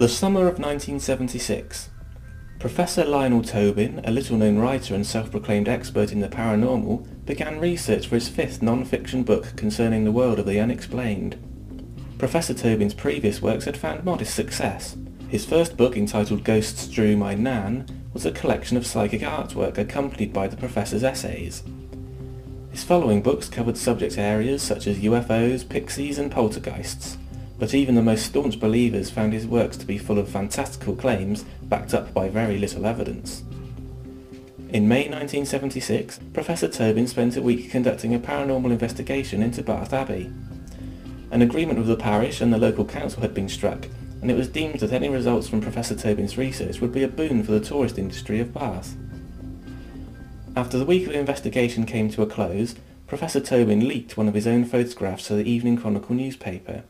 The summer of 1976. Professor Lionel Tobin, a little-known writer and self-proclaimed expert in the paranormal, began research for his fifth non-fiction book concerning the world of the unexplained. Professor Tobin's previous works had found modest success. His first book, entitled Ghosts Drew My Nan, was a collection of psychic artwork accompanied by the professor's essays. His following books covered subject areas such as UFOs, pixies and poltergeists, but even the most staunch believers found his works to be full of fantastical claims backed up by very little evidence. In May 1976, Professor Tobin spent a week conducting a paranormal investigation into Bath Abbey. An agreement with the parish and the local council had been struck, and it was deemed that any results from Professor Tobin's research would be a boon for the tourist industry of Bath. After the week of investigation came to a close, Professor Tobin leaked one of his own photographs to the Evening Chronicle newspaper.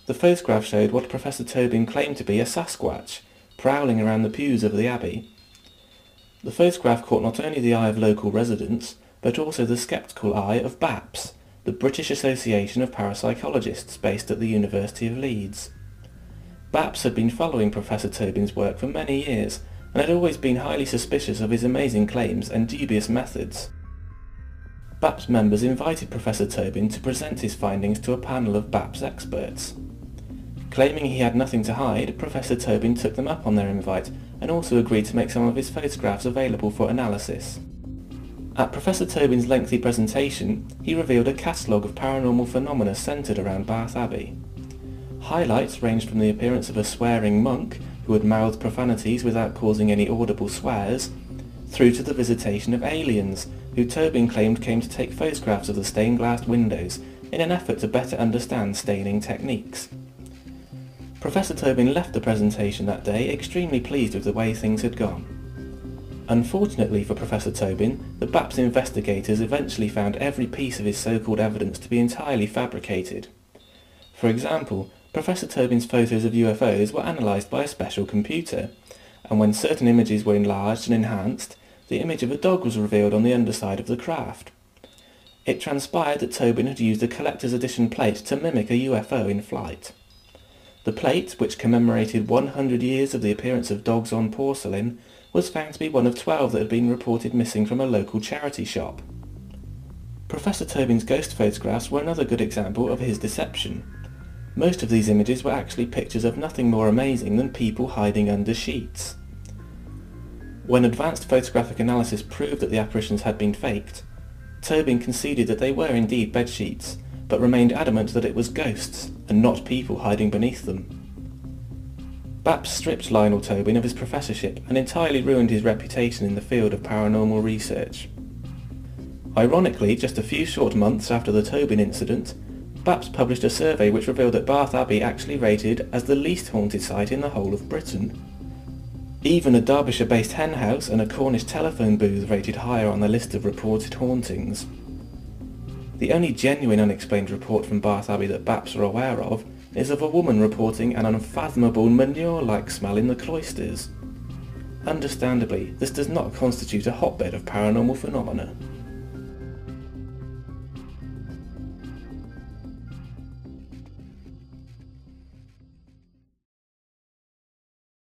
The photograph showed what Professor Tobin claimed to be a Sasquatch, prowling around the pews of the Abbey. The photograph caught not only the eye of local residents, but also the sceptical eye of BAPS, the British Association of Parapsychologists based at the University of Leeds. BAPS had been following Professor Tobin's work for many years, and had always been highly suspicious of his amazing claims and dubious methods. BAPS members invited Professor Tobin to present his findings to a panel of BAPS experts. Claiming he had nothing to hide, Professor Tobin took them up on their invite and also agreed to make some of his photographs available for analysis. At Professor Tobin's lengthy presentation, he revealed a catalogue of paranormal phenomena centred around Bath Abbey. Highlights ranged from the appearance of a swearing monk who had mouthed profanities without causing any audible swears, through to the visitation of aliens, who Tobin claimed came to take photographs of the stained glass windows in an effort to better understand staining techniques. Professor Tobin left the presentation that day extremely pleased with the way things had gone. Unfortunately for Professor Tobin, the BAPS investigators eventually found every piece of his so-called evidence to be entirely fabricated. For example, Professor Tobin's photos of UFOs were analysed by a special computer, and when certain images were enlarged and enhanced, the image of a dog was revealed on the underside of the craft. It transpired that Tobin had used a collector's edition plate to mimic a UFO in flight. The plate, which commemorated 100 years of the appearance of dogs on porcelain, was found to be one of 12 that had been reported missing from a local charity shop. Professor Tobin's ghost photographs were another good example of his deception. Most of these images were actually pictures of nothing more amazing than people hiding under sheets. When advanced photographic analysis proved that the apparitions had been faked, Tobin conceded that they were indeed bedsheets, but remained adamant that it was ghosts, and not people hiding beneath them. BAPS stripped Lionel Tobin of his professorship and entirely ruined his reputation in the field of paranormal research. Ironically, just a few short months after the Tobin incident, BAPS published a survey which revealed that Bath Abbey actually rated as the least haunted site in the whole of Britain. Even a Derbyshire-based hen house and a Cornish telephone booth rated higher on the list of reported hauntings. The only genuine unexplained report from Bath Abbey that BAPS are aware of is of a woman reporting an unfathomable manure-like smell in the cloisters. Understandably, this does not constitute a hotbed of paranormal phenomena.